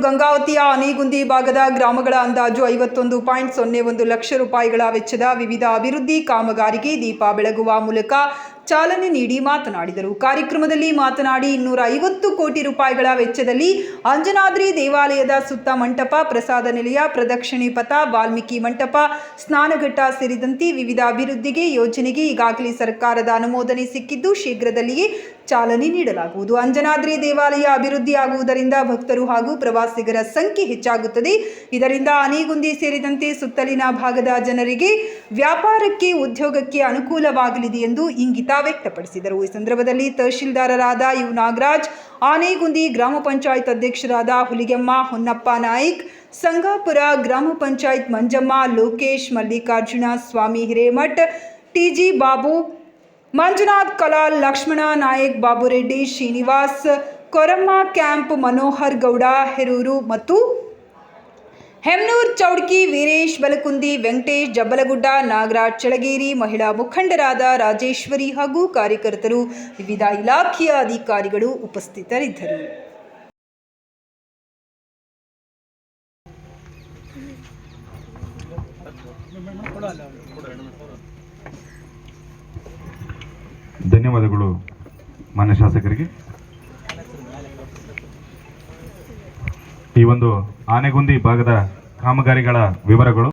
ಗಂಗಾವತಿಯ ಆನೆಗುಂದಿ ಭಾಗದ ಗ್ರಾಮಗಳ ಅಂದಾಜು 51.01 ಲಕ್ಷ ರೂಪಾಯಿಗಳ ವೆಚ್ಚದ ವಿವಿಧ ಅಭಿವೃದ್ಧಿ ಕಾಮಗಾರಿಗೆ ದೀಪ ಬೆಳಗುವ ಮೂಲಕ ಚಾಲನೆ ನೀಡಿ ಮಾತನಾಡಿದರು. ಕಾರ್ಯಕ್ರಮದಲ್ಲಿ ಮಾತನಾಡಿ 250 ಕೋಟಿ ರೂಪಾಯಿಗಳ ವೆಚ್ಚದಲ್ಲಿ ಅಂಜನಾದ್ರಿ ದೇವಾಲಯದ ಸುತ್ತ ಮಂಟಪ, ಪ್ರಸಾದ ನಿಲಯ, ಪ್ರದಕ್ಷಿಣೆ ಪಥ, ವಾಲ್ಮೀಕಿ ಮಂಟಪ, ಸ್ನಾನಘಟ್ಟ ಸೇರಿದಂತೆ ವಿವಿಧ ಅಭಿವೃದ್ಧಿಗೆ ಯೋಜನೆಗೆ ಈಗಾಗಲೇ ಸರ್ಕಾರದ ಅನುಮೋದನೆ ಸಿಕ್ಕಿದ್ದು ಶೀಘ್ರದಲ್ಲಿಯೇ ಚಾಲನೆ ನೀಡಲಾಗುವುದು. ಅಂಜನಾದ್ರಿ ದೇವಾಲಯ ಅಭಿವೃದ್ಧಿಯಾಗುವುದರಿಂದ ಭಕ್ತರು ಹಾಗೂ ಪ್ರವಾಸಿಗರ ಸಂಖ್ಯೆ ಹೆಚ್ಚಾಗುತ್ತದೆ. ಇದರಿಂದ ಆನೆಗುಂದಿ ಸೇರಿದಂತೆ ಸುತ್ತಲಿನ ಭಾಗದ ಜನರಿಗೆ ವ್ಯಾಪಾರಕ್ಕೆ, ಉದ್ಯೋಗಕ್ಕೆ ಅನುಕೂಲವಾಗಲಿದೆ ಎಂದು ಇಂಗಿತ ವ್ಯಕ್ತಪಡಿಸಿದರು. ಈ ಸಂದರ್ಭದಲ್ಲಿ ತಹಶೀಲ್ದಾರರಾದ ಯು ನಾಗರಾಜ್, ಆನೆಗುಂದಿ ಗ್ರಾಮ ಪಂಚಾಯತ್ ಅಧ್ಯಕ್ಷರಾದ ಹುಲಿಗೆಮ್ಮ ಹೊನ್ನಪ್ಪ ನಾಯ್ಕ್, ಸಂಗಾಪುರ ಗ್ರಾಮ ಪಂಚಾಯತ್ ಮಂಜಮ್ಮ, ಲೋಕೇಶ್, ಮಲ್ಲಿಕಾರ್ಜುನ ಸ್ವಾಮಿ ಹಿರೇಮಠ್, ಟಿಜಿ ಬಾಬು, ಮಂಜುನಾಥ್ ಕಲಾಲ್, ಲಕ್ಷ್ಮಣ ನಾಯಕ್, ಬಾಬುರೆಡ್ಡಿ, ಶ್ರೀನಿವಾಸ್, ಕೊರಮ್ಮ ಕ್ಯಾಂಪ್, ಮನೋಹರ್ ಗೌಡ ಹೆರೂರು ಮತ್ತು ಹೆಮ್ನೂರ್ ಚೌಡ್ಕಿ, ವೀರೇಶ್ ಬಲಕುಂದಿ, ವೆಂಕಟೇಶ್ ಜಬ್ಬಲಗುಡ್ಡ, ನಾಗರಾಜ್ ಚಳಗೇರಿ, ಮಹಿಳಾ ಮುಖಂಡರಾದ ರಾಜೇಶ್ವರಿ ಹಾಗೂ ಕಾರ್ಯಕರ್ತರು, ವಿವಿಧ ಇಲಾಖೆಯ ಅಧಿಕಾರಿಗಳು ಉಪಸ್ಥಿತರಿದ್ದರು. ಧನ್ಯವಾದಗಳು ಮಾನ್ಯ ಶಾಸಕರಿಗೆ. ಈ ಒಂದು ಆನೆಗುಂದಿ ಭಾಗದ ಕಾಮಗಾರಿಗಳ ವಿವರಗಳು.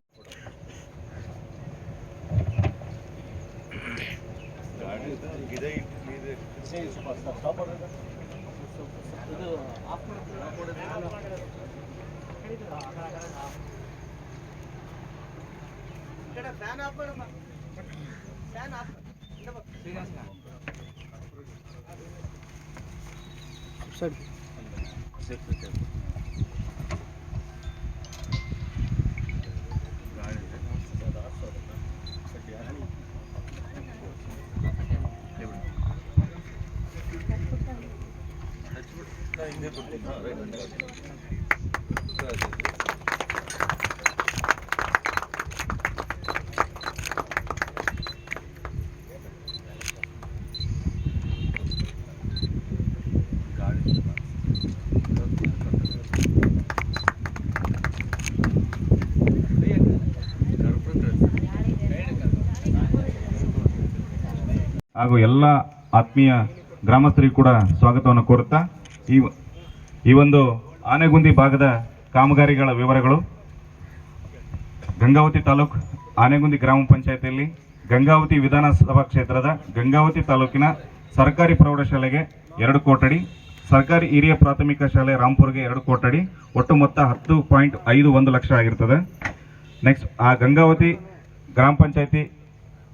ಹಾಗೂ ಎಲ್ಲ ಆತ್ಮೀಯ ಗ್ರಾಮಸ್ಥರಿಗೂ ಕೂಡ ಸ್ವಾಗತವನ್ನು ಕೋರುತ್ತಾ ಈ ಒಂದು ಆನೆಗುಂದಿ ಭಾಗದ ಕಾಮಗಾರಿಗಳ ವಿವರಗಳು. ಗಂಗಾವತಿ ತಾಲೂಕು ಆನೆಗುಂದಿ ಗ್ರಾಮ ಪಂಚಾಯತಿಯಲ್ಲಿ ಗಂಗಾವತಿ ವಿಧಾನಸಭಾ ಕ್ಷೇತ್ರದ ಗಂಗಾವತಿ ತಾಲೂಕಿನ ಸರ್ಕಾರಿ ಪ್ರೌಢಶಾಲೆಗೆ 2 ಕೊಠಡಿ, ಸರ್ಕಾರಿ ಹಿರಿಯ ಪ್ರಾಥಮಿಕ ಶಾಲೆ ರಾಂಪುರ್ಗೆ 2 ಕೊಠಡಿ, ಒಟ್ಟು ಮೊತ್ತ 10.51 ಲಕ್ಷ ಆಗಿರ್ತದೆ. ನೆಕ್ಸ್ಟ್ ಆ ಗಂಗಾವತಿ ಗ್ರಾಮ ಪಂಚಾಯತಿ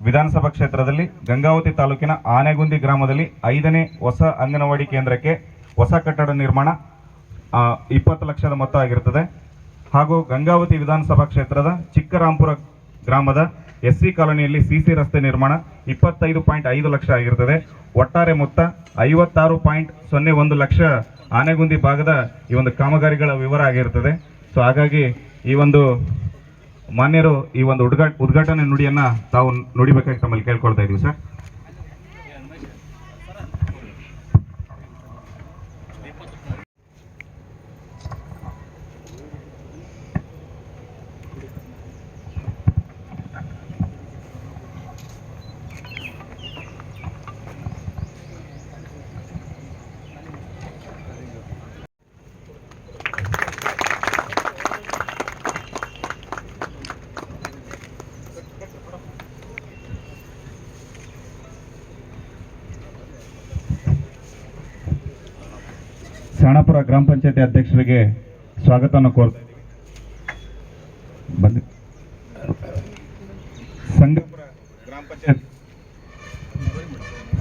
ವಿಧಾನಸಭಾ ಕ್ಷೇತ್ರದಲ್ಲಿ ಗಂಗಾವತಿ ತಾಲೂಕಿನ ಆನೆಗುಂದಿ ಗ್ರಾಮದಲ್ಲಿ 5ನೇ ಹೊಸ ಅಂಗನವಾಡಿ ಕೇಂದ್ರಕ್ಕೆ ಹೊಸ ಕಟ್ಟಡ ನಿರ್ಮಾಣ 20 ಲಕ್ಷದ ಮೊತ್ತ ಆಗಿರುತ್ತದೆ. ಹಾಗೂ ಗಂಗಾವತಿ ವಿಧಾನಸಭಾ ಕ್ಷೇತ್ರದ ಚಿಕ್ಕರಾಂಪುರ ಗ್ರಾಮದ SC ಕಾಲೋನಿಯಲ್ಲಿ CC ರಸ್ತೆ ನಿರ್ಮಾಣ 25.5 ಲಕ್ಷ ಆಗಿರುತ್ತದೆ. ಒಟ್ಟಾರೆ ಮೊತ್ತ 56.01 ಲಕ್ಷ ಆನೆಗುಂದಿ ಭಾಗದ ಈ ಒಂದು ಕಾಮಗಾರಿಗಳ ವಿವರ ಆಗಿರುತ್ತದೆ. ಸೊ ಹಾಗಾಗಿ ಈ ಒಂದು ಮಾನ್ಯರು ಈ ಒಂದು ಉದ್ಘಾಟನೆ ನುಡಿಯನ್ನ ತಾವು ನುಡಿಬೇಕಾಗಿ ತಮ್ಮಲ್ಲಿ ಕೇಳ್ಕೊಳ್ತಾ ಇದೀವಿ ಸರ್. ಶಾಣಾಪುರ ಗ್ರಾಮ ಪಂಚಾಯತಿ ಅಧ್ಯಕ್ಷರಿಗೆ ಸ್ವಾಗತವನ್ನು ಕೋರ್ತಾ ಇದ್ದೀವಿ.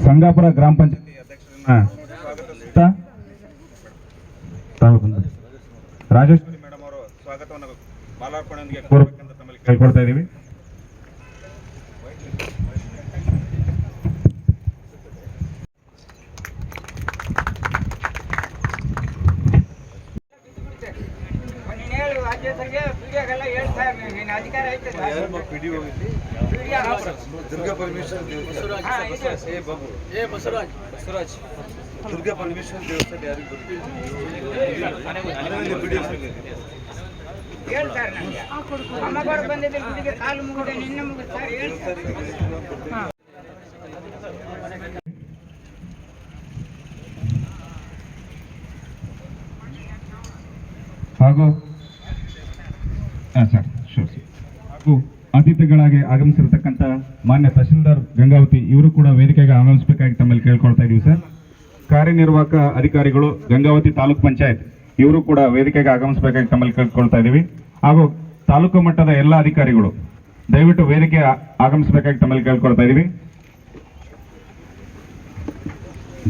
ಸಂಗಾಪುರ ಗ್ರಾಮ ಪಂಚಾಯತಿ ಅಧ್ಯಕ್ಷರನ್ನ ರಾಜೇಶ್ವರಿ ಮೇಡಮ್ ಅವರು ಸ್ವಾಗತವನ್ನು ಮಾಲಾರ್ಪಣೆಯೊಂದಿಗೆ ಕೋರಬೇಕೆಂದು ತಮ್ಮಲ್ಲಿ ಕೇಳ್ಕೊಳ್ತಾ ಇದ್ದೀವಿ. ದುರ್ಗಾ ಪರಮೇಶ್ವರ್ ಬಸವರಾಜ್ ದುರ್ಗಾ ಪರಮೇಶ್ವರ ದೇವಸ್ಥಾನ ಯಾರಿಗೆ ಹೇಳಿ ಸರ್ ನನಗೆ ಅಮ್ಮಗೌಡ ಬಂದಿದ್ದ ಗುಡಿಗೆ ಕಾಲು ಮುಗಿದೆ ನಿನ್ನೆ ಮುಗಿದು ಸರ್ ಹೇಳಿ ಸರ್. ಹಾಗೂ ಹಾಗೂ ಅತಿಥಿಗಳಾಗಿ ಆಗಮಿಸಿರತಕ್ಕಂಥ ಮಾನ್ಯ ತಹಶೀಲ್ದಾರ್ ಗಂಗಾವತಿ ಇವರು ಕೂಡ ವೇದಿಕೆಗೆ ಆಗಮಿಸಬೇಕಾಗಿ ತಮ್ಮಲ್ಲಿ ಕೇಳ್ಕೊಳ್ತಾ ಇದೀವಿ ಸರ್. ಕಾರ್ಯನಿರ್ವಾಹಕ ಅಧಿಕಾರಿಗಳು ಗಂಗಾವತಿ ತಾಲೂಕ್ ಪಂಚಾಯತ್ ಇವರು ಕೂಡ ವೇದಿಕೆಗೆ ಆಗಮಿಸಬೇಕಾಗಿ ತಮ್ಮಲ್ಲಿ ಕೇಳ್ಕೊಳ್ತಾ ಇದೀವಿ. ಹಾಗೂ ತಾಲೂಕು ಮಟ್ಟದ ಎಲ್ಲ ಅಧಿಕಾರಿಗಳು ದಯವಿಟ್ಟು ವೇದಿಕೆ ಆಗಮಿಸಬೇಕಾಗಿ ತಮ್ಮಲ್ಲಿ ಕೇಳ್ಕೊಳ್ತಾ ಇದೀವಿ.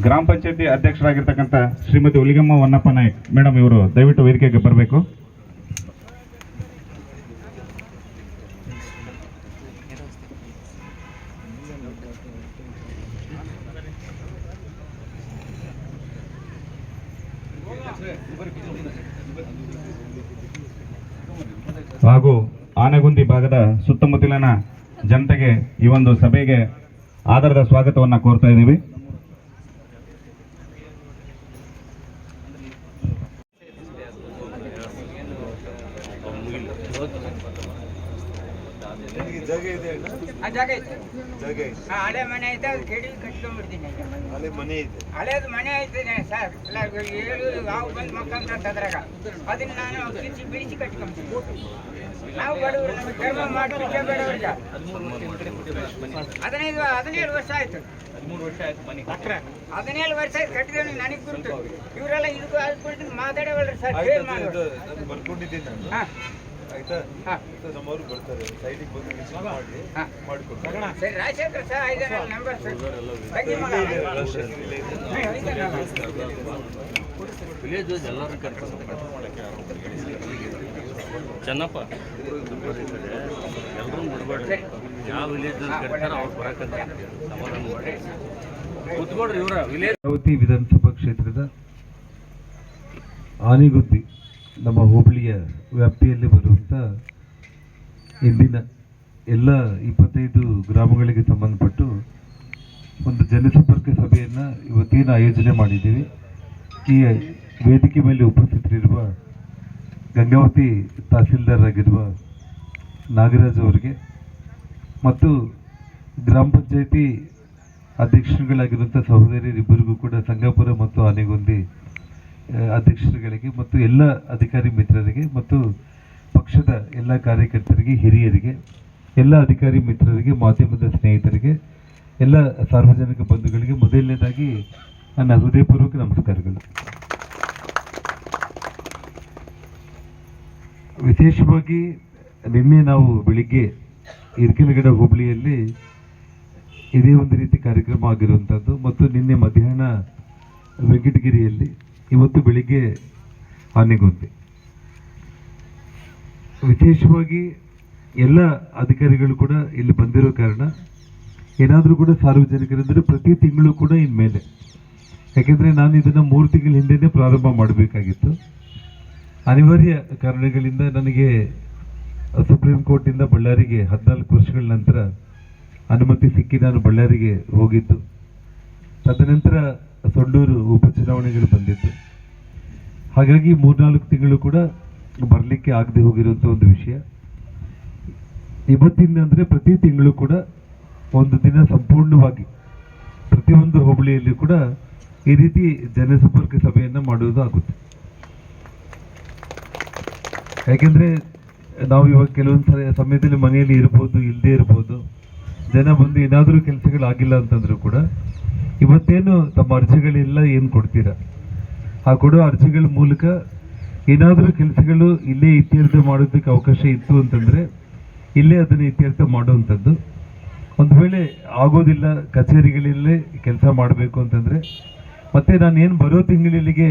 ಗ್ರಾಮ ಪಂಚಾಯತಿ ಅಧ್ಯಕ್ಷರಾಗಿರ್ತಕ್ಕಂಥ ಶ್ರೀಮತಿ ಹುಲಿಗಮ್ಮ ವನ್ನಪ್ಪ ನಾಯ್ಕ್ ಮೇಡಮ್ ಇವರು ದಯವಿಟ್ಟು ವೇದಿಕೆಗೆ ಬರಬೇಕು. ಹಾಗೂ ಆನೆಗುಂದಿ ಭಾಗದ ಸುತ್ತಮುತ್ತಲಿನ ಜನತೆಗೆ ಈ ಒಂದು ಸಭೆಗೆ ಆಧಾರದ ಸ್ವಾಗತವನ್ನ ಕೋರ್ತಾ ಇದ್ದೀವಿ. ಜಾಗ ಇದೆ ಆ ಜಾಗ ಐತೆ, ಜಾಗ ಇದೆ, ಹಳೆ ಮನೆ ಐತೆ, ಅದು ಕೆಡಿ ಕಟ್ಕೊಂಡ್ಬಿಡ್ತೀನಿ. ಅಲ್ಲಿ ಮನೆ ಇದೆ. ಹಳೇದು ಮನೆ ಐತೆ ಸರ್, ಎಲ್ಲ ಏಳು ಹಾವು ಬಂದು ಮಕ್ಕಂತ ಅದ್ರಾಗ ಅದನ್ನ ನಾನು ಕಿಚ್ಚಿ ಬಿಡಿಸಿ ಕಟ್ಕೊಂತೀನಿ. ನಾವು ಬಡವರು, ನಮಗೆ ಕರ್ಮ ಮಾಡಿ ಭಿಕ್ಷೆ ಬೇಡವ್ರಿಗೆ 17 ವರ್ಷ ಆಯ್ತು. 17 ವರ್ಷ ಆಯ್ತು ಕಟ್ಟಿದೇವಿ. ನನಗೆ ಗುರುತು ಇವರೆಲ್ಲ ಇದಕ್ಕೂ ಅದಕ್ಕೆ ಮಾತಾಡವಲ್ರಿ ಸರ್. ಆಯ್ತು, ನಾನು ಬರ್ಕೊಂಡಿದ್ದೀನಿ ನಾನು. ಹಾಂ ಆಯ್ತಾ? ಹಾಂ ನಮ್ಮವರು ಬರ್ತಾರೆ, ಸೈಡಿಗೆ ಬಂದು ವಿಸಿಟ್ ಮಾಡಿ ಮಾಡ್ಕೊಡ್ತಾರೆ. ಸರಿ, ರಾಜಶೇಖರ್ ಸರ್ 5 ನಂಬರ್ ಸರ್. ತಂಗಿ ಮಗ. ವಿಲೇಜ್ ಎಲ್ಲರೂ ಕರ್ಕೊಂಡು ಚೆನ್ನಪ್ಪ ಎಲ್ಲರೂ ಬಿಡ್ಬೇಡ್ರಿ. ಯಾವ ವಿಲೇಜ್ ಕರ್ತಾರ ಅವ್ರು ಬರಕಂತ ಸಮಾಧಾನ ಮಾಡಿ ಕೂತ್ಕೊಡ್ರಿ. ಇವರ ವಿಲೇಜ್ ಗಂಗಾವತಿ ವಿಧಾನಸಭಾ ಕ್ಷೇತ್ರದ ಆನೆಗುಂದಿ ನಮ್ಮ ಹೋಬಳಿಯ ವ್ಯಾಪ್ತಿಯಲ್ಲಿ ಬರುವಂಥ ಇಂದಿನ ಎಲ್ಲ 25 ಗ್ರಾಮಗಳಿಗೆ ಸಂಬಂಧಪಟ್ಟು ಒಂದು ಜನಸಂಪರ್ಕ ಸಭೆಯನ್ನು ಇವತ್ತೇನು ಆಯೋಜನೆ ಮಾಡಿದ್ದೀವಿ. ಈ ವೇದಿಕೆ ಮೇಲೆ ಉಪಸ್ಥಿತರಿರುವ ಗಂಗಾವತಿ ತಹಸೀಲ್ದಾರ್ ಆಗಿರುವ ನಾಗರಾಜ್ ಅವರಿಗೆ ಮತ್ತು ಗ್ರಾಮ ಪಂಚಾಯಿತಿ ಅಧ್ಯಕ್ಷರುಗಳಾಗಿರುವಂಥ ಸಹೋದರಿಯರಿಬ್ಬರಿಗೂ ಕೂಡ ಸಂಗಾಪುರ ಮತ್ತು ಆನೆಗುಂದಿ ಅಧ್ಯಕ್ಷರುಗಳಿಗೆ ಮತ್ತು ಎಲ್ಲ ಅಧಿಕಾರಿ ಮಿತ್ರರಿಗೆ ಮತ್ತು ಪಕ್ಷದ ಎಲ್ಲ ಕಾರ್ಯಕರ್ತರಿಗೆ, ಹಿರಿಯರಿಗೆ, ಎಲ್ಲ ಅಧಿಕಾರಿ ಮಿತ್ರರಿಗೆ, ಮಾಧ್ಯಮದ ಸ್ನೇಹಿತರಿಗೆ, ಎಲ್ಲ ಸಾರ್ವಜನಿಕ ಬಂಧುಗಳಿಗೆ ಮೊದಲನೇದಾಗಿ ನನ್ನ ಹೃದಯಪೂರ್ವಕ ನಮಸ್ಕಾರಗಳು. ವಿಶೇಷವಾಗಿ ನಿನ್ನೆ ನಾವು ಬೆಳಿಗ್ಗೆ ಇರ್ಕಿಲಗಡ ಹೋಬಳಿಯಲ್ಲಿ ಇದೇ ಒಂದು ರೀತಿ ಕಾರ್ಯಕ್ರಮ ಆಗಿರುವಂಥದ್ದು ಮತ್ತು ನಿನ್ನೆ ಮಧ್ಯಾಹ್ನ ವೆಂಕಟಗಿರಿಯಲ್ಲಿ, ಇವತ್ತು ಬೆಳಿಗ್ಗೆ ಆನೆಗುಂದಿ. ವಿಶೇಷವಾಗಿ ಎಲ್ಲ ಅಧಿಕಾರಿಗಳು ಕೂಡ ಇಲ್ಲಿ ಬಂದಿರೋ ಕಾರಣ ಏನಾದರೂ ಕೂಡ ಸಾರ್ವಜನಿಕರಂದರೆ ಪ್ರತಿ ತಿಂಗಳು ಕೂಡ ಇನ್ಮೇಲೆ, ಯಾಕೆಂದರೆ ನಾನು ಇದನ್ನು 3 ತಿಂಗಳ ಹಿಂದೆಯೇ ಪ್ರಾರಂಭ ಮಾಡಬೇಕಾಗಿತ್ತು. ಅನಿವಾರ್ಯ ಕಾರಣಗಳಿಂದ ನನಗೆ ಸುಪ್ರೀಂ ಕೋರ್ಟಿಂದ ಬಳ್ಳಾರಿಗೆ 14 ವರ್ಷಗಳ ನಂತರ ಅನುಮತಿ ಸಿಕ್ಕಿ ನಾನು ಬಳ್ಳಾರಿಗೆ ಹೋಗಿದ್ದು. ತದನಂತರ ಸೊಂಡೂರು ಉಪಚುನಾವಣೆಗಳು ಬಂದಿತ್ತು. ಹಾಗಾಗಿ 3-4 ತಿಂಗಳು ಕೂಡ ಬರಲಿಕ್ಕೆ ಆಗದೆ ಹೋಗಿರುವಂಥ ಒಂದು ವಿಷಯ. ಇವತ್ತಿಂದ ಅಂದರೆ ಪ್ರತಿ ತಿಂಗಳು ಕೂಡ ಒಂದು ದಿನ ಸಂಪೂರ್ಣವಾಗಿ ಪ್ರತಿಯೊಂದು ಹೋಬಳಿಯಲ್ಲಿ ಕೂಡ ಈ ರೀತಿ ಜನಸಂಪರ್ಕ ಸಭೆಯನ್ನು ಮಾಡುವುದು ಆಗುತ್ತೆ. ಯಾಕೆಂದರೆ ನಾವು ಇವಾಗ ಕೆಲವೊಂದು ಸಮಯದಲ್ಲಿ ಮನೆಯಲ್ಲಿ ಇರ್ಬೋದು, ಇಲ್ಲದೇ ಇರ್ಬೋದು. ಜನ ಬಂದು ಏನಾದರೂ ಕೆಲಸಗಳಾಗಿಲ್ಲ ಅಂತಂದ್ರೂ ಕೂಡ ಇವತ್ತೇನು ತಮ್ಮ ಅರ್ಜಿಗಳೆಲ್ಲ ಏನು ಕೊಡ್ತೀರಾ, ಆ ಕೊಡೋ ಅರ್ಜಿಗಳ ಮೂಲಕ ಏನಾದರೂ ಕೆಲಸಗಳು ಇಲ್ಲೇ ಇತ್ಯರ್ಥ ಮಾಡೋದಕ್ಕೆ ಅವಕಾಶ ಇತ್ತು ಅಂತಂದರೆ ಇಲ್ಲೇ ಅದನ್ನು ಇತ್ಯರ್ಥ ಮಾಡುವಂಥದ್ದು. ಒಂದು ವೇಳೆ ಆಗೋದಿಲ್ಲ, ಕಚೇರಿಗಳಲ್ಲೇ ಕೆಲಸ ಮಾಡಬೇಕು ಅಂತಂದರೆ ಮತ್ತೆ ನಾನು ಏನು ಬರೋ ತಿಂಗಳಿಲ್ಲಿಗೆ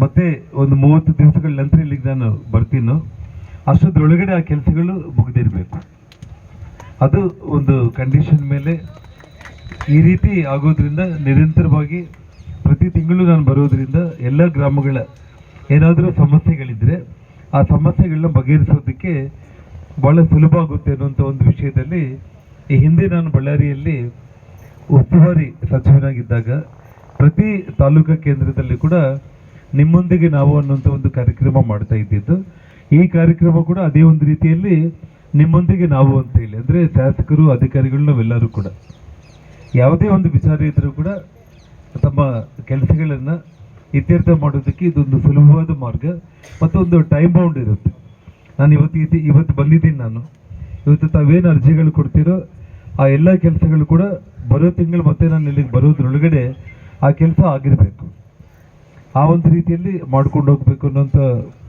ಮತ್ತೆ ಒಂದು 30 ದಿವಸಗಳ ನಂತರ ಇಲ್ಲಿಗೆ ನಾನು ಬರ್ತೀನೋ ಅಷ್ಟೊಂದರೊಳಗಡೆ ಆ ಕೆಲಸಗಳು ಮುಗಿದಿರಬೇಕು. ಅದು ಒಂದು ಕಂಡೀಷನ್ ಮೇಲೆ ಈ ರೀತಿ ಆಗೋದ್ರಿಂದ ನಿರಂತರವಾಗಿ ಪ್ರತಿ ತಿಂಗಳು ನಾನು ಬರೋದ್ರಿಂದ ಎಲ್ಲ ಗ್ರಾಮಗಳ ಏನಾದರೂ ಸಮಸ್ಯೆಗಳಿದ್ದರೆ ಆ ಸಮಸ್ಯೆಗಳನ್ನ ಬಗೆಹರಿಸೋದಕ್ಕೆ ಭಾಳ ಸುಲಭ ಆಗುತ್ತೆ ಅನ್ನುವಂಥ ಒಂದು ವಿಷಯದಲ್ಲಿ ಈ ಹಿಂದೆ ನಾನು ಬಳ್ಳಾರಿಯಲ್ಲಿ ಉಸ್ತುವಾರಿ ಸಚಿವನಾಗಿದ್ದಾಗ ಪ್ರತಿ ತಾಲೂಕಾ ಕೇಂದ್ರದಲ್ಲಿ ಕೂಡ ನಿಮ್ಮೊಂದಿಗೆ ನಾವು ಅನ್ನುವಂಥ ಒಂದು ಕಾರ್ಯಕ್ರಮ ಮಾಡ್ತಾ ಇದ್ದಿದ್ದು. ಈ ಕಾರ್ಯಕ್ರಮ ಕೂಡ ಅದೇ ಒಂದು ರೀತಿಯಲ್ಲಿ ನಿಮ್ಮೊಂದಿಗೆ ನಾವು ಅಂತ ಹೇಳಿ, ಅಂದರೆ ಶಾಸಕರು ಅಧಿಕಾರಿಗಳು ನಾವೆಲ್ಲರೂ ಕೂಡ ಯಾವುದೇ ಒಂದು ವಿಚಾರ ಇದ್ರೂ ಕೂಡ ತಮ್ಮ ಕೆಲಸಗಳನ್ನು ಇತ್ಯರ್ಥ ಮಾಡೋದಕ್ಕೆ ಇದೊಂದು ಸುಲಭವಾದ ಮಾರ್ಗ ಮತ್ತು ಒಂದು ಟೈಮ್ ಬೌಂಡ್ ಇರುತ್ತೆ. ನಾನು ಇವತ್ತು ಬಂದಿದ್ದೀನಿ. ನಾನು ಇವತ್ತು ತಾವೇನು ಅರ್ಜಿಗಳು ಕೊಡ್ತೀರೋ ಆ ಎಲ್ಲ ಕೆಲಸಗಳು ಕೂಡ ಬರೋ ತಿಂಗಳು ಮತ್ತೆ ನಾನು ಇಲ್ಲಿಗೆ ಬರೋದ್ರೊಳಗಡೆ ಆ ಕೆಲಸ ಆಗಿರಬೇಕು. ಆ ಒಂದು ರೀತಿಯಲ್ಲಿ ಮಾಡ್ಕೊಂಡು ಹೋಗ್ಬೇಕು ಅನ್ನೋಂಥ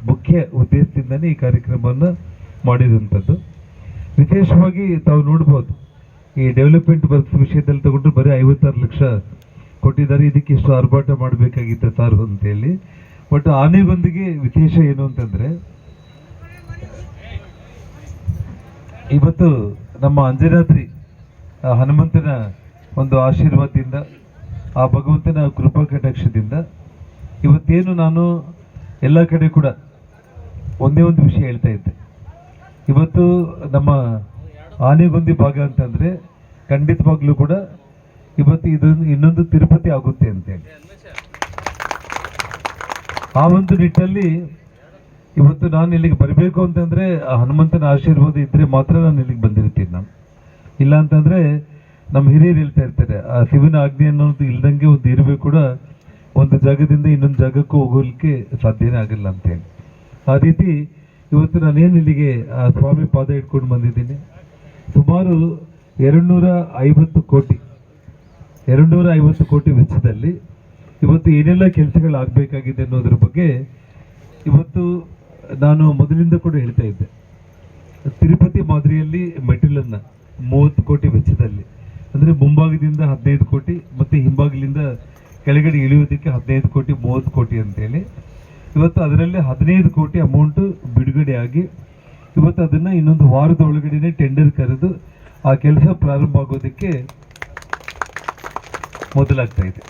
ಮುಖ್ಯ ಉದ್ದೇಶದಿಂದನೇ ಈ ಕಾರ್ಯಕ್ರಮವನ್ನು ಮಾಡಿರುವಂಥದ್ದು. ವಿಶೇಷವಾಗಿ ತಾವು ನೋಡ್ಬೋದು, ಈ ಡೆವಲಪ್ಮೆಂಟ್ ವರ್ಕ್ಸ್ ವಿಷಯದಲ್ಲಿ ತಗೊಂಡ್ರೆ ಬರೀ 56 ಲಕ್ಷ ಕೊಟ್ಟಿದ್ದಾರೆ. ಇದಕ್ಕೆ ಇಷ್ಟು ಆರ್ಭಾಟ ಮಾಡಬೇಕಾಗಿತ್ತು ಸರ್ ಅಂತೇಳಿ. ಬಟ್ ಆನೆಗೊಂದಿಗೆ ವಿಶೇಷ ಏನು ಅಂತಂದರೆ, ಇವತ್ತು ನಮ್ಮ ಅಂಜನಾದ್ರಿ ಹನುಮಂತನ ಒಂದು ಆಶೀರ್ವಾದದಿಂದ, ಆ ಭಗವಂತನ ಕೃಪಾ ಕಟಾಕ್ಷದಿಂದ ಇವತ್ತೇನು ನಾನು ಎಲ್ಲ ಕಡೆ ಕೂಡ ಒಂದೇ ಒಂದು ವಿಷಯ ಹೇಳ್ತಾ ಇದ್ದೆ. ಇವತ್ತು ನಮ್ಮ ಆನೆಗೊಂದಿ ಭಾಗ ಅಂತಂದರೆ ಖಂಡಿತವಾಗ್ಲೂ ಕೂಡ ಇವತ್ತು ಇದೊಂದು ಇನ್ನೊಂದು ತಿರುಪತಿ ಆಗುತ್ತೆ ಅಂತೇಳಿ ಆ ಒಂದು ನಿಟ್ಟಲ್ಲಿ ಇವತ್ತು ನಾನು ಇಲ್ಲಿಗೆ ಬರಬೇಕು ಅಂತಂದರೆ ಆ ಹನುಮಂತನ ಆಶೀರ್ವಾದ ಇದ್ದರೆ ಮಾತ್ರ ನಾನು ಇಲ್ಲಿಗೆ ಬಂದಿರ್ತೀನಿ. ನಾನು ಇಲ್ಲ ಅಂತಂದರೆ ನಮ್ಮ ಹಿರಿಯರು ಹೇಳ್ತಾ ಇರ್ತಾರೆ, ಆ ಶಿವನ ಆಜ್ಞೆ ಅನ್ನೋದು ಇಲ್ದಂಗೆ ಒಂದು ಇರಬೇಕು ಕೂಡ ಒಂದು ಜಾಗದಿಂದ ಇನ್ನೊಂದು ಜಾಗಕ್ಕೂ ಹೋಗೋಲಿಕ್ಕೆ ಸಾಧ್ಯನೇ ಆಗಲ್ಲ ಅಂತೇಳಿ. ಆ ರೀತಿ ಇವತ್ತು ನಾನೇನು ಇಲ್ಲಿಗೆ ಆ ಸ್ವಾಮಿ ಪಾದ ಇಟ್ಕೊಂಡು ಬಂದಿದ್ದೀನಿ. ಸುಮಾರು 250 ಕೋಟಿ ವೆಚ್ಚದಲ್ಲಿ ಇವತ್ತು ಏನೆಲ್ಲ ಕೆಲಸಗಳಾಗಬೇಕಾಗಿದೆ ಅನ್ನೋದ್ರ ಬಗ್ಗೆ ಇವತ್ತು ನಾನು ಮೊದಲಿಂದ ಕೂಡ ಹೇಳ್ತಾ ಇದ್ದೆ. ತಿರುಪತಿ ಮಾದರಿಯಲ್ಲಿ ಮೆಟ್ಟಿಲನ್ನು 30 ಕೋಟಿ ವೆಚ್ಚದಲ್ಲಿ, ಅಂದರೆ ಮುಂಭಾಗದಿಂದ 15 ಕೋಟಿ ಮತ್ತು ಹಿಂಭಾಗಲಿಂದ ಕೆಳಗಡೆ ಇಳಿಯೋದಕ್ಕೆ 15 ಕೋಟಿ 30 ಕೋಟಿ ಅಂತೇಳಿ ಇವತ್ತು ಅದರಲ್ಲಿ 15 ಕೋಟಿ ಅಮೌಂಟು ಬಿಡುಗಡೆಯಾಗಿ ಇವತ್ತು ಅದನ್ನು ಇನ್ನೊಂದು ವಾರದ ಒಳಗಡೆ ಟೆಂಡರ್ ಕರೆದು ಆ ಕೆಲಸ ಪ್ರಾರಂಭ ಆಗೋದಕ್ಕೆ ಮೊದಲಾಗ್ತಾ ಇದೆ.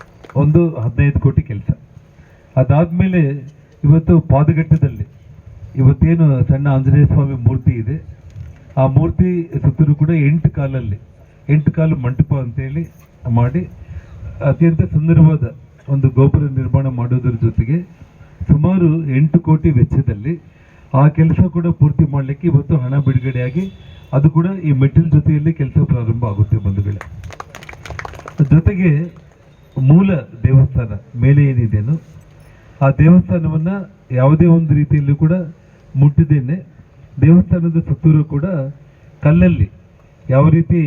ಒಂದು 15 ಕೋಟಿ ಕೆಲಸ. ಅದಾದಮೇಲೆ ಇವತ್ತು ಪಾದಗಟ್ಟದಲ್ಲಿ ಇವತ್ತೇನು ಸಣ್ಣ ಆಂಜನೇಯ ಸ್ವಾಮಿ ಮೂರ್ತಿ ಇದೆ, ಆ ಮೂರ್ತಿ ಸುತ್ತಲೂ ಕೂಡ 8 ಕಾಲು ಮಂಟಪ ಅಂತೇಳಿ ಮಾಡಿ ಅತ್ಯಂತ ಸುಂದರವಾದ ಒಂದು ಗೋಪುರ ನಿರ್ಮಾಣ ಮಾಡೋದ್ರ ಜೊತೆಗೆ ಸುಮಾರು 8 ಕೋಟಿ ವೆಚ್ಚದಲ್ಲಿ ಆ ಕೆಲಸ ಕೂಡ ಪೂರ್ತಿ ಮಾಡಲಿಕ್ಕೆ ಇವತ್ತು ಹಣ ಬಿಡುಗಡೆಯಾಗಿ ಅದು ಕೂಡ ಈ ಮೆಟಲ್ ಜೊತೆಯಲ್ಲಿ ಕೆಲಸ ಪ್ರಾರಂಭ ಆಗುತ್ತೆ ಬಂಧುಗಳೇ. ಜೊತೆಗೆ ಮೂಲ ದೇವಸ್ಥಾನ ಮೇಲೆ ಏನಿದೆಯೋ ಆ ದೇವಸ್ಥಾನವನ್ನು ಯಾವುದೇ ಒಂದು ರೀತಿಯಲ್ಲೂ ಕೂಡ ಮುಟ್ಟಿದ್ದೇನೆ. ದೇವಸ್ಥಾನದ ಸುತ್ತೂರು ಕೂಡ ಕಲ್ಲಲ್ಲಿ ಯಾವ ರೀತಿ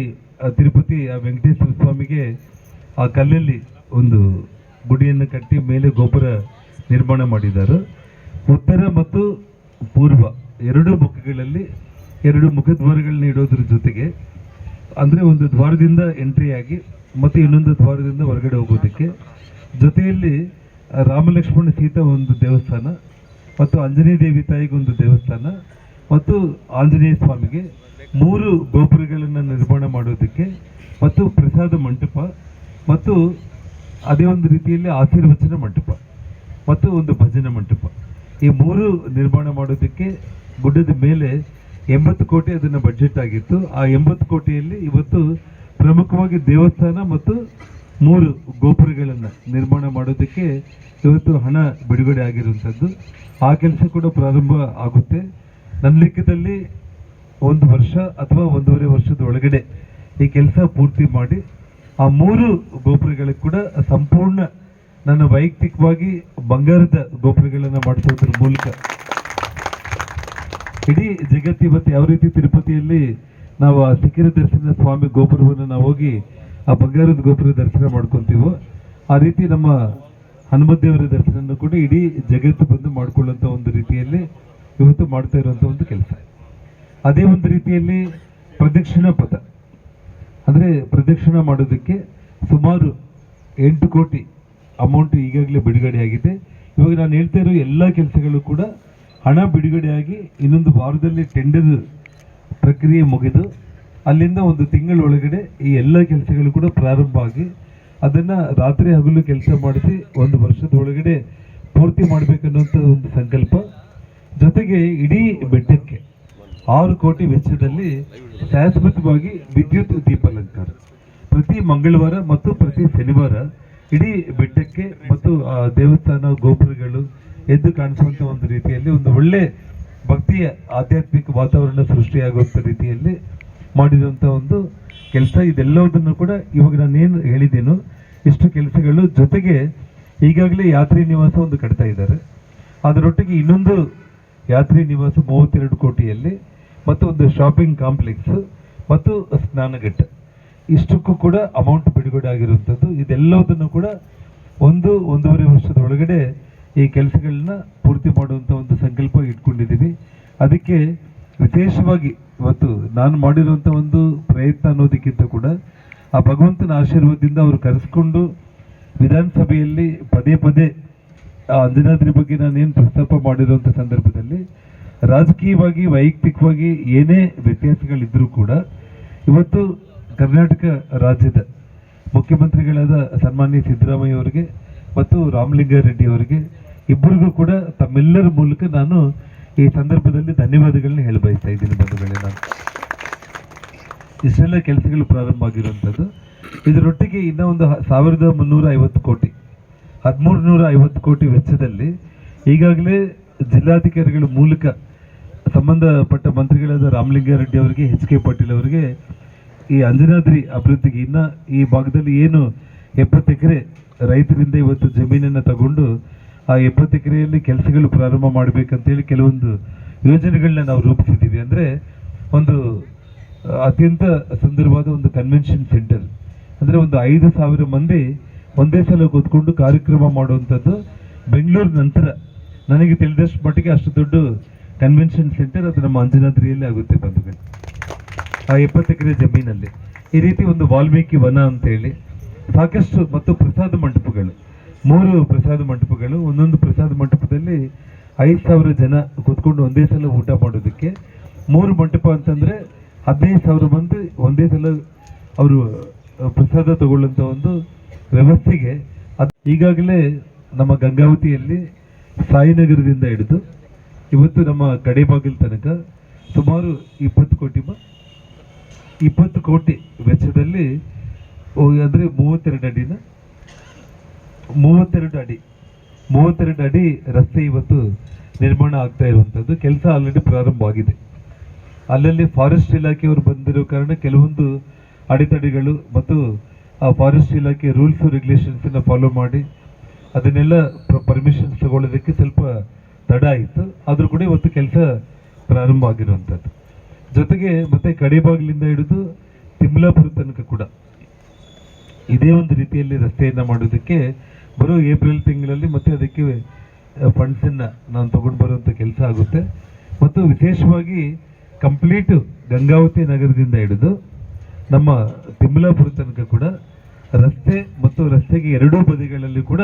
ತಿರುಪತಿ ವೆಂಕಟೇಶ್ವರ ಸ್ವಾಮಿಗೆ ಆ ಕಲ್ಲಲ್ಲಿ ಒಂದು ಗುಡಿಯನ್ನು ಕಟ್ಟಿ ಮೇಲೆ ಗೋಪುರ ನಿರ್ಮಾಣ ಮಾಡಿದ್ದಾರೆ. ಉತ್ತರ ಮತ್ತು ಪೂರ್ವ 2 ಮುಖಗಳಲ್ಲಿ 2 ಮುಖದ್ವಾರಗಳನ್ನ ಇಡೋದ್ರ ಜೊತೆಗೆ, ಅಂದರೆ ಒಂದು ದ್ವಾರದಿಂದ ಎಂಟ್ರಿ ಆಗಿ ಮತ್ತು ಇನ್ನೊಂದು ದ್ವಾರದಿಂದ ಹೊರಗಡೆ ಹೋಗೋದಕ್ಕೆ, ಜೊತೆಯಲ್ಲಿ ರಾಮಲಕ್ಷ್ಮಣ ಸೀತಾ ಒಂದು ದೇವಸ್ಥಾನ ಮತ್ತು ಆಂಜನೇಯ ದೇವಿ ತಾಯಿಗೆ ಒಂದು ದೇವಸ್ಥಾನ ಮತ್ತು ಆಂಜನೇಯ ಸ್ವಾಮಿಗೆ 3 ಗೋಪುರಗಳನ್ನು ನಿರ್ಮಾಣ ಮಾಡೋದಕ್ಕೆ ಮತ್ತು ಪ್ರಸಾದ ಮಂಟಪ ಮತ್ತು ಅದೇ ಒಂದು ರೀತಿಯಲ್ಲಿ ಆಶೀರ್ವಚನ ಮಂಟಪ ಮತ್ತು ಒಂದು ಭಜನಾ ಮಂಟಪ, ಈ 3 ನಿರ್ಮಾಣ ಮಾಡೋದಕ್ಕೆ ಗುಡ್ಡದ ಮೇಲೆ 80 ಕೋಟಿ ಅದನ್ನು ಬಡ್ಜೆಟ್ ಆಗಿತ್ತು. ಆ 80 ಕೋಟಿಯಲ್ಲಿ ಇವತ್ತು ಪ್ರಮುಖವಾಗಿ ದೇವಸ್ಥಾನ ಮತ್ತು 3 ಗೋಪುರಗಳನ್ನು ನಿರ್ಮಾಣ ಮಾಡೋದಕ್ಕೆ ಇವತ್ತು ಹಣ ಬಿಡುಗಡೆ ಆಗಿರುವಂಥದ್ದು. ಆ ಕೆಲಸ ಕೂಡ ಪ್ರಾರಂಭ ಆಗುತ್ತೆ. ನನ್ನ ಲೆಕ್ಕದಲ್ಲಿ 1 ವರ್ಷ ಅಥವಾ 1.5 ವರ್ಷದ ಒಳಗಡೆ ಈ ಕೆಲಸ ಪೂರ್ತಿ ಮಾಡಿ ಆ 3 ಗೋಪುರಗಳಿಗೆ ಕೂಡ ಸಂಪೂರ್ಣ ನನ್ನ ವೈಯಕ್ತಿಕವಾಗಿ ಬಂಗಾರದ ಗೋಪುರಗಳನ್ನು ಮಾಡಿಸೋದ್ರ ಮೂಲಕ ಇಡೀ ಜಗತ್ತು ಇವತ್ತು ಯಾವ ರೀತಿ ತಿರುಪತಿಯಲ್ಲಿ ನಾವು ಆ ಶಿಖರ ದರ್ಶನ ಸ್ವಾಮಿ ಗೋಪುರವನ್ನು ನಾವು ಹೋಗಿ ಆ ಬಂಗಾರದ ಗೋಪುರ ದರ್ಶನ ಮಾಡ್ಕೊತೀವೋ ಆ ರೀತಿ ನಮ್ಮ ಹನುಮದೇವರ ದರ್ಶನ ಕೂಡ ಇಡೀ ಜಗತ್ತು ಬಂದು ಮಾಡ್ಕೊಳ್ಳುವಂಥ ಒಂದು ರೀತಿಯಲ್ಲಿ ಇವತ್ತು ಮಾಡ್ತಾ ಇರುವಂಥ ಒಂದು ಕೆಲಸ. ಅದೇ ಒಂದು ರೀತಿಯಲ್ಲಿ ಪ್ರದಕ್ಷಿಣಾ ಪಥ, ಅಂದರೆ ಪ್ರದಕ್ಷಿಣೆ ಮಾಡೋದಕ್ಕೆ ಸುಮಾರು 8 ಕೋಟಿ ಅಮೌಂಟ್ ಈಗಾಗಲೇ ಬಿಡುಗಡೆಯಾಗಿದೆ. ಇವಾಗ ನಾನು ಹೇಳ್ತಾ ಇರೋ ಎಲ್ಲ ಕೆಲಸಗಳು ಕೂಡ ಹಣ ಬಿಡುಗಡೆಯಾಗಿ ಇನ್ನೊಂದು ವಾರದಲ್ಲಿ ಟೆಂಡರ್ ಪ್ರಕ್ರಿಯೆ ಮುಗಿದು ಅಲ್ಲಿಂದ 1 ತಿಂಗಳ ಒಳಗಡೆ ಈ ಎಲ್ಲ ಕೆಲಸಗಳು ಕೂಡ ಪ್ರಾರಂಭ ಆಗಿ ಅದನ್ನು ರಾತ್ರಿ ಹಗಲು ಕೆಲಸ ಮಾಡಿಸಿ 1 ವರ್ಷದ ಒಳಗಡೆ ಪೂರ್ತಿ ಮಾಡಬೇಕನ್ನುವಂಥ ಒಂದು ಸಂಕಲ್ಪ. ಜೊತೆಗೆ ಇಡೀ ಬೆಟ್ಟಕ್ಕೆ 6 ಕೋಟಿ ವೆಚ್ಚದಲ್ಲಿ ಶಾಶ್ವತವಾಗಿ ವಿದ್ಯುತ್ ದೀಪಾಲಂಕಾರ ಪ್ರತಿ ಮಂಗಳವಾರ ಮತ್ತು ಪ್ರತಿ ಶನಿವಾರ ಇಡೀ ಬೆಟ್ಟಕ್ಕೆ ಮತ್ತು ಆ ದೇವಸ್ಥಾನ ಗೋಪುರಗಳು ಎದ್ದು ಕಾಣಿಸುವಂತ ಒಂದು ರೀತಿಯಲ್ಲಿ ಒಂದು ಒಳ್ಳೆ ಭಕ್ತಿಯ ಆಧ್ಯಾತ್ಮಿಕ ವಾತಾವರಣ ಸೃಷ್ಟಿಯಾಗುವಂಥ ರೀತಿಯಲ್ಲಿ ಮಾಡಿರುವಂಥ ಒಂದು ಕೆಲಸ. ಇದೆಲ್ಲದನ್ನು ಕೂಡ ಇವಾಗ ನಾನೇನು ಹೇಳಿದ್ದೇನೋ ಇಷ್ಟು ಕೆಲಸಗಳು ಜೊತೆಗೆ ಈಗಾಗಲೇ ಯಾತ್ರಿ ನಿವಾಸ ಒಂದು ಕಟ್ತಾ ಇದ್ದಾರೆ. ಅದರೊಟ್ಟಿಗೆ ಇನ್ನೊಂದು ಯಾತ್ರಿ ನಿವಾಸ 32 ಕೋಟಿಯಲ್ಲಿ ಮತ್ತು ಒಂದು ಶಾಪಿಂಗ್ ಕಾಂಪ್ಲೆಕ್ಸ್ ಮತ್ತು ಸ್ನಾನಘಟ್ಟ ಇಷ್ಟಕ್ಕೂ ಕೂಡ ಅಮೌಂಟ್ ಬಿಡುಗಡೆ ಆಗಿರುವಂಥದ್ದು. ಇದೆಲ್ಲದನ್ನು ಕೂಡ ಒಂದೂವರೆ ವರ್ಷದ ಒಳಗಡೆ ಈ ಕೆಲಸಗಳನ್ನ ಪೂರ್ತಿ ಮಾಡುವಂಥ ಒಂದು ಸಂಕಲ್ಪ ಇಟ್ಕೊಂಡಿದ್ದೀವಿ. ಅದಕ್ಕೆ ವಿಶೇಷವಾಗಿ ಇವತ್ತು ನಾನು ಮಾಡಿರುವಂಥ ಒಂದು ಪ್ರಯತ್ನ ಅನ್ನೋದಕ್ಕಿಂತ ಕೂಡ ಆ ಭಗವಂತನ ಆಶೀರ್ವಾದದಿಂದ ಅವರು ಕರೆಸ್ಕೊಂಡು ವಿಧಾನಸಭೆಯಲ್ಲಿ ಪದೇ ಪದೇ ಆ ಅಂಜನಾದ್ರಿ ಬಗ್ಗೆ ನಾನೇನು ಪ್ರಸ್ತಾಪ ಮಾಡಿರುವಂಥ ಸಂದರ್ಭದಲ್ಲಿ ರಾಜಕೀಯವಾಗಿ ವೈಯಕ್ತಿಕವಾಗಿ ಏನೇ ವ್ಯತ್ಯಾಸಗಳಿದ್ರೂ ಕೂಡ ಇವತ್ತು ಕರ್ನಾಟಕ ರಾಜ್ಯದ ಮುಖ್ಯಮಂತ್ರಿಗಳಾದ ಸನ್ಮಾನ್ಯ ಸಿದ್ದರಾಮಯ್ಯ ಅವರಿಗೆ ಮತ್ತು ರಾಮಲಿಂಗಾರೆಡ್ಡಿ ಅವರಿಗೆ ಇಬ್ಬರಿಗೂ ಕೂಡ ತಮ್ಮೆಲ್ಲರ ಮೂಲಕ ನಾನು ಈ ಸಂದರ್ಭದಲ್ಲಿ ಧನ್ಯವಾದಗಳನ್ನ ಹೇಳ ಬಯಸ್ತಾ ಇದ್ದೀನಿ ಬಂಧುಗಳೇ. ನಾನು ಇಷ್ಟೆಲ್ಲ ಕೆಲಸಗಳು ಪ್ರಾರಂಭ ಆಗಿರುವಂಥದ್ದು. ಇದರೊಟ್ಟಿಗೆ ಇನ್ನೂ ಒಂದು 1350 ಕೋಟಿ 1350 ಕೋಟಿ ವೆಚ್ಚದಲ್ಲಿ ಈಗಾಗಲೇ ಜಿಲ್ಲಾಧಿಕಾರಿಗಳ ಮೂಲಕ ಸಂಬಂಧಪಟ್ಟ ಮಂತ್ರಿಗಳಾದ ರಾಮಲಿಂಗಾರೆಡ್ಡಿ ಅವರಿಗೆ, HK ಪಾಟೀಲ್ ಅವರಿಗೆ ಈ ಅಂಜನಾದ್ರಿ ಅಭಿವೃದ್ಧಿಗೆ ಇನ್ನ ಈ ಭಾಗದಲ್ಲಿ ಏನು 70 ಎಕರೆ ರೈತರಿಂದ ಇವತ್ತು ಜಮೀನನ್ನು ತಗೊಂಡು ಆ 70 ಎಕರೆಯಲ್ಲಿ ಕೆಲಸಗಳು ಪ್ರಾರಂಭ ಮಾಡಬೇಕಂತೇಳಿ ಕೆಲವೊಂದು ಯೋಜನೆಗಳನ್ನ ನಾವು ರೂಪಿಸಿದ್ದೀವಿ. ಅಂದರೆ ಒಂದು ಅತ್ಯಂತ ಸುಂದರವಾದ ಒಂದು ಕನ್ವೆನ್ಷನ್ ಸೆಂಟರ್, ಅಂದರೆ ಒಂದು 5,000 ಮಂದಿ ಒಂದೇ ಸಲ ಕೂತ್ಕೊಂಡು ಕಾರ್ಯಕ್ರಮ ಮಾಡುವಂಥದ್ದು. ಬೆಂಗಳೂರು ನಂತರ ನನಗೆ ತಿಳಿದಷ್ಟು ಮಟ್ಟಿಗೆ ಅಷ್ಟು ದೊಡ್ಡ ಕನ್ವೆನ್ಷನ್ ಸೆಂಟರ್ ಅದು ನಮ್ಮ ಅಂಜನಾದ್ರಿಯಲ್ಲಿ ಆಗುತ್ತೆ ಬಂಧುಗಳು. ಆ 70 ಎಕರೆ ಜಮೀನಲ್ಲಿ ಈ ರೀತಿ ಒಂದು ವಾಲ್ಮೀಕಿ ವನ ಅಂತೇಳಿ ಸಾಕಷ್ಟು ಮತ್ತು ಪ್ರಸಾದ ಮಂಟಪಗಳು, 3 ಪ್ರಸಾದ ಮಂಟಪಗಳು. ಒಂದೊಂದು ಪ್ರಸಾದ ಮಂಟಪದಲ್ಲಿ 5,000 ಜನ ಕೂತ್ಕೊಂಡು ಒಂದೇ ಸಲ ಊಟ ಮಾಡೋದಕ್ಕೆ. 3 ಮಂಟಪ ಅಂತಂದರೆ 15,000 ಮಂದಿ ಒಂದೇ ಸಲ ಅವರು ಪ್ರಸಾದ ತಗೊಳ್ಳುವಂಥ ಒಂದು ವ್ಯವಸ್ಥೆಗೆ ಈಗಾಗಲೇ ನಮ್ಮ ಗಂಗಾವತಿಯಲ್ಲಿ ಸಾಯಿನಗರದಿಂದ ಹಿಡಿದು ಇವತ್ತು ನಮ್ಮ ಕಡೆಬಾಗಿಲು ತನಕ ಸುಮಾರು 20 ಕೋಟಿ ವೆಚ್ಚದಲ್ಲಿ ಅಂದರೆ 32 ಅಡಿ ರಸ್ತೆ ಇವತ್ತು ನಿರ್ಮಾಣ ಆಗ್ತಾ ಇರುವಂಥದ್ದು. ಕೆಲಸ ಆಲ್ರೆಡಿ ಪ್ರಾರಂಭ ಆಗಿದೆ. ಅಲ್ಲಲ್ಲಿ ಫಾರೆಸ್ಟ್ ಇಲಾಖೆಯವರು ಬಂದಿರೋ ಕಾರಣ ಕೆಲವೊಂದು ಅಡೆತಡೆಗಳು ಮತ್ತು ಆ ಫಾರೆಸ್ಟ್ ಇಲಾಖೆ ರೂಲ್ಸ್ ರೆಗ್ಯುಲೇಷನ್ಸನ್ನು ಫಾಲೋ ಮಾಡಿ ಅದನ್ನೆಲ್ಲ ಪರ್ಮಿಷನ್ಸ್ ತಗೊಳ್ಳೋದಕ್ಕೆ ಸ್ವಲ್ಪ ತಡ ಆಯಿತು. ಆದರೂ ಕೂಡ ಇವತ್ತು ಕೆಲಸ ಪ್ರಾರಂಭ ಆಗಿರುವಂಥದ್ದು. ಜೊತೆಗೆ ಮತ್ತೆ ಕಡೆಬಾಗಿಲಿಂದ ಹಿಡಿದು ತಿಮ್ಲಾಪುರ ತನಕ ಕೂಡ ಇದೇ ಒಂದು ರೀತಿಯಲ್ಲಿ ರಸ್ತೆಯನ್ನು ಮಾಡೋದಕ್ಕೆ ಬರೋ ಏಪ್ರಿಲ್ ತಿಂಗಳಲ್ಲಿ ಮತ್ತೆ ಅದಕ್ಕೆ ಫಂಡ್ಸನ್ನು ನಾನು ತಗೊಂಡು ಬರುವಂಥ ಕೆಲಸ ಆಗುತ್ತೆ. ಮತ್ತು ವಿಶೇಷವಾಗಿ ಕಂಪ್ಲೀಟು ಗಂಗಾವತಿ ನಗರದಿಂದ ಹಿಡಿದು ನಮ್ಮ ತಿಮ್ಲಾಪುರ ತನಕ ಕೂಡ ರಸ್ತೆ ಮತ್ತು ರಸ್ತೆಗೆ ಎರಡೂ ಬದಿಗಳಲ್ಲಿ ಕೂಡ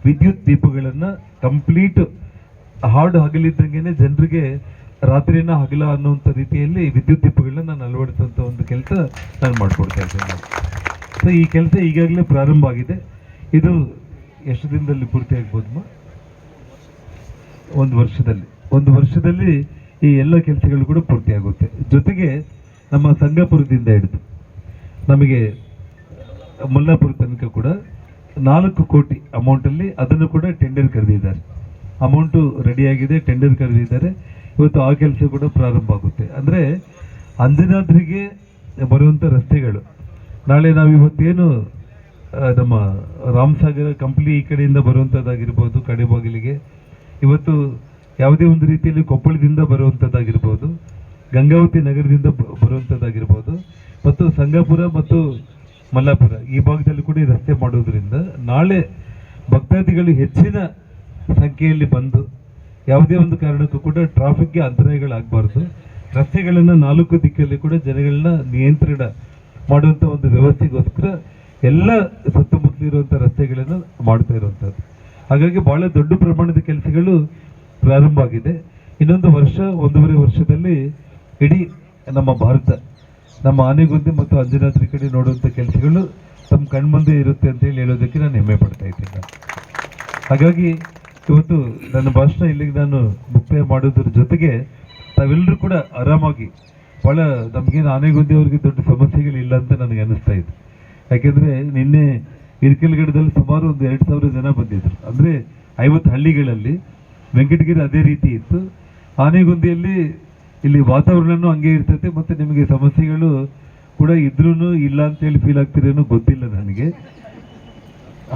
ವಿದ್ಯುತ್ ದೀಪಗಳನ್ನು ಕಂಪ್ಲೀಟ್ ಹಾಡು ಹಗಲಿದ್ದಂಗೆ ಜನರಿಗೆ ರಾತ್ರಿನ ಹಗಲ ಅನ್ನುವಂಥ ರೀತಿಯಲ್ಲಿ ವಿದ್ಯುತ್ ದೀಪಗಳನ್ನ ನಾನು ಅಳವಡಿಸುವಂಥ ಒಂದು ಕೆಲಸ ನಾನು ಮಾಡಿಕೊಡ್ತಾ ಇದ್ದೇನೆ. ಸೊ ಈ ಕೆಲಸ ಈಗಾಗಲೇ ಪ್ರಾರಂಭ ಆಗಿದೆ. ಇದು ಎಷ್ಟು ದಿನದಲ್ಲಿ ಪೂರ್ತಿ ಆಗ್ಬೋದಮ್ಮ? ಒಂದು ವರ್ಷದಲ್ಲಿ ಈ ಎಲ್ಲ ಕೆಲಸಗಳು ಕೂಡ ಪೂರ್ತಿ ಆಗುತ್ತೆ. ಜೊತೆಗೆ ನಮ್ಮ ಸಂಗಾಪುರದಿಂದ ಹಿಡಿದು ನಮಗೆ ಮುಲ್ಲಾಪುರ ತನಕ ಕೂಡ 4 ಕೋಟಿ ಅಮೌಂಟಲ್ಲಿ ಅದನ್ನು ಕೂಡ ಟೆಂಡರ್ ಕರೆದಿದ್ದಾರೆ. ಅಮೌಂಟು ರೆಡಿಯಾಗಿದೆ, ಟೆಂಡರ್ ಕರೆದಿದ್ದಾರೆ. ಇವತ್ತು ಆ ಕೆಲಸ ಕೂಡ ಪ್ರಾರಂಭ ಆಗುತ್ತೆ. ಅಂದರೆ ಅಂಜನಾದ್ರಿಗೆ ಬರುವಂಥ ರಸ್ತೆಗಳು ನಾಳೆ ನಾವು ಇವತ್ತೇನು ನಮ್ಮ ರಾಮಸಾಗರ ಕಂಪ್ಲಿ ಈ ಕಡೆಯಿಂದ ಬರುವಂಥದ್ದಾಗಿರ್ಬೋದು, ಕಡೆಬಾಗಿಲಿಗೆ ಇವತ್ತು ಯಾವುದೇ ಒಂದು ರೀತಿಯಲ್ಲಿ ಕೊಪ್ಪಳದಿಂದ ಬರುವಂಥದ್ದಾಗಿರ್ಬೋದು, ಗಂಗಾವತಿ ನಗರದಿಂದ ಬರುವಂಥದ್ದಾಗಿರ್ಬೋದು, ಮತ್ತು ಸಂಗಾಪುರ ಮತ್ತು ಮಲ್ಲಾಪುರ ಈ ಭಾಗದಲ್ಲಿ ಕೂಡ ಈ ರಸ್ತೆ ಮಾಡೋದ್ರಿಂದ ನಾಳೆ ಭಕ್ತಾದಿಗಳು ಹೆಚ್ಚಿನ ಸಂಖ್ಯೆಯಲ್ಲಿ ಬಂದು ಯಾವುದೇ ಒಂದು ಕಾರಣಕ್ಕೂ ಕೂಡ ಟ್ರಾಫಿಕ್ಗೆ ಅಂತರಾಯಗಳಾಗಬಾರ್ದು. ರಸ್ತೆಗಳನ್ನು 4 ದಿಕ್ಕಲ್ಲಿ ಕೂಡ ಜನಗಳನ್ನ ನಿಯಂತ್ರಣ ಮಾಡುವಂಥ ಒಂದು ವ್ಯವಸ್ಥೆಗೋಸ್ಕರ ಎಲ್ಲ ಸುತ್ತಮುತ್ತ ಇರುವಂಥ ರಸ್ತೆಗಳನ್ನು ಮಾಡ್ತಾ ಇರುವಂಥದ್ದು. ಹಾಗಾಗಿ ಬಹಳ ದೊಡ್ಡ ಪ್ರಮಾಣದ ಕೆಲಸಗಳು ಪ್ರಾರಂಭ ಆಗಿದೆ. ಇನ್ನೊಂದು ವರ್ಷ, 1.5 ವರ್ಷದಲ್ಲಿ ಇಡೀ ನಮ್ಮ ಭಾರತ, ನಮ್ಮ ಆನೆಗೊಂದಿ ಮತ್ತು ಅಂಜನಾದ್ರಿ ಕಡೆ ನೋಡುವಂಥ ಕೆಲಸಗಳು ತಮ್ಮ ಕಣ್ಮುಂದೆ ಇರುತ್ತೆ ಅಂತ ಹೇಳೋದಕ್ಕೆ ನಾನು ಹೆಮ್ಮೆ ಪಡ್ತಾ ಇದ್ದೀನಿ. ಹಾಗಾಗಿ ಇವತ್ತು ನನ್ನ ಭಾಷಣ ಇಲ್ಲಿಗೆ ನಾನು ಮುಕ್ತಾಯ ಮಾಡೋದ್ರ ಜೊತೆಗೆ ತಾವೆಲ್ಲರೂ ಕೂಡ ಆರಾಮಾಗಿ ಭಾಳ ನಮಗೇನು ಆನೆಗೊಂದಿ ಅವ್ರಿಗೆ ದೊಡ್ಡ ಸಮಸ್ಯೆಗಳಿಲ್ಲ ಅಂತ ನನಗೆ ಅನ್ನಿಸ್ತಾ ಇದೆ. ಯಾಕೆಂದರೆ ನಿನ್ನೆ ಇರ್ಕಲ್ಗಡದಲ್ಲಿ ಸುಮಾರು ಒಂದು 2,000 ಜನ ಬಂದಿದ್ರು. ಅಂದರೆ 50 ಹಳ್ಳಿಗಳಲ್ಲಿ. ವೆಂಕಟಗಿರಿ ಅದೇ ರೀತಿ ಇತ್ತು. ಆನೆಗುಂದಿಯಲ್ಲಿ ಇಲ್ಲಿ ವಾತಾವರಣನೂ ಹಂಗೆ ಇರ್ತೈತೆ, ಮತ್ತು ನಿಮಗೆ ಸಮಸ್ಯೆಗಳು ಕೂಡ ಇದ್ರೂ ಇಲ್ಲ ಅಂತೇಳಿ ಫೀಲ್ ಆಗ್ತಿರೇನೋ ಗೊತ್ತಿಲ್ಲ ನನಗೆ.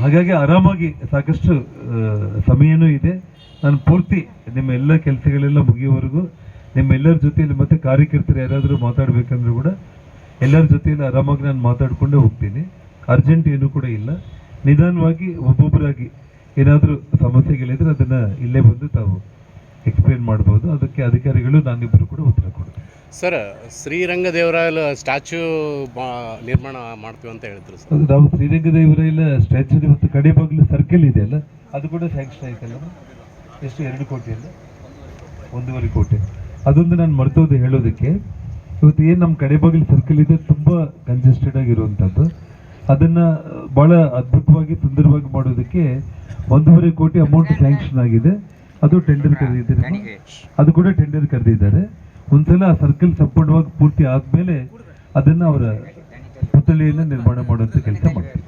ಹಾಗಾಗಿ ಆರಾಮಾಗಿ ಸಾಕಷ್ಟು ಸಮಯನೂ ಇದೆ. ನಾನು ಪೂರ್ತಿ ನಿಮ್ಮ ಎಲ್ಲ ಕೆಲಸಗಳೆಲ್ಲ ಮುಗಿಯೋವರೆಗೂ ನಿಮ್ಮೆಲ್ಲರ ಜೊತೆಯಲ್ಲಿ, ಮತ್ತು ಕಾರ್ಯಕರ್ತರು ಯಾರಾದರೂ ಮಾತಾಡಬೇಕಂದ್ರೂ ಕೂಡ ಎಲ್ಲರ ಜೊತೆಯಲ್ಲಿ ಆರಾಮಾಗಿ ನಾನು ಮಾತಾಡಿಕೊಂಡೇ ಹೋಗ್ತೀನಿ. ಅರ್ಜೆಂಟ್ ಏನೂ ಕೂಡ ಇಲ್ಲ. ನಿಧಾನವಾಗಿ ಒಬ್ಬೊಬ್ಬರಾಗಿ ಏನಾದರೂ ಸಮಸ್ಯೆಗಳಿದ್ರೆ ಅದನ್ನು ಇಲ್ಲೇ ಬಂದು ತಾವು ಎಕ್ಸ್ಪ್ಲೇನ್ ಮಾಡ್ಬೋದು. ಅದಕ್ಕೆ ಅಧಿಕಾರಿಗಳು ನಾನಿಬ್ಬರು ಕೂಡ ಉತ್ತರ ಕೊಡ್ತೀನಿ. ಸರ್, ಶ್ರೀರಂಗದೇವರಾಯಲ ಸ್ಟ್ಯಾಚ್ಯೂ ನಿರ್ಮಾಣ ಮಾಡ್ತೀವಿ ಅಂತ ಹೇಳಿದ್ರು ಸರ್. ಅದು ನಾವು ಶ್ರೀರಂಗದೇವರಾಯಲ ಸ್ಟ್ಯಾಚ್ಯೂ ಮತ್ತು ಕಡೆ ಬಾಗಿಲು ಸರ್ಕಲ್ ಇದೆಯಲ್ಲ, ಅದು ಕೂಡ ಸ್ಯಾಂಕ್ಷನ್ ಆಯ್ತಲ್ಲ. ಎಷ್ಟು 2 ಕೋಟಿ ಅಲ್ಲ, 1.5 ಕೋಟಿ. ಅದೊಂದು ನಾನು ಮರ್ತೋದು ಹೇಳೋದಕ್ಕೆ. ಇವತ್ತು ಏನು ನಮ್ಮ ಕಡೆ ಬಾಗಿಲು ಸರ್ಕಲ್ ಇದೆ, ತುಂಬ ಕಂಜೆಸ್ಟೆಡ್ ಆಗಿರುವಂಥದ್ದು. ಅದನ್ನು ಭಾಳ ಅದ್ಭುತವಾಗಿ ಸುಂದರವಾಗಿ ಮಾಡೋದಕ್ಕೆ 1.5 ಕೋಟಿ ಅಮೌಂಟ್ ಸ್ಯಾಂಕ್ಷನ್ ಆಗಿದೆ. ಅದು ಟೆಂಡರ್ ಕರೆದಿದ್ದಾರೆ, ಅದು ಕೂಡ ಟೆಂಡರ್ ಕರೆದಿದ್ದಾರೆ. ಒಂದ್ಸಲ ಆ ಸರ್ಕಲ್ ಸಂಪೂರ್ಣವಾಗಿ ಪೂರ್ತಿ ಆದಮೇಲೆ ಅದನ್ನು ಅವರ ಪುತ್ಥಳಿಯನ್ನು ನಿರ್ಮಾಣ ಮಾಡುವಂಥ ಕೆಲಸ ಮಾಡ್ತೀವಿ.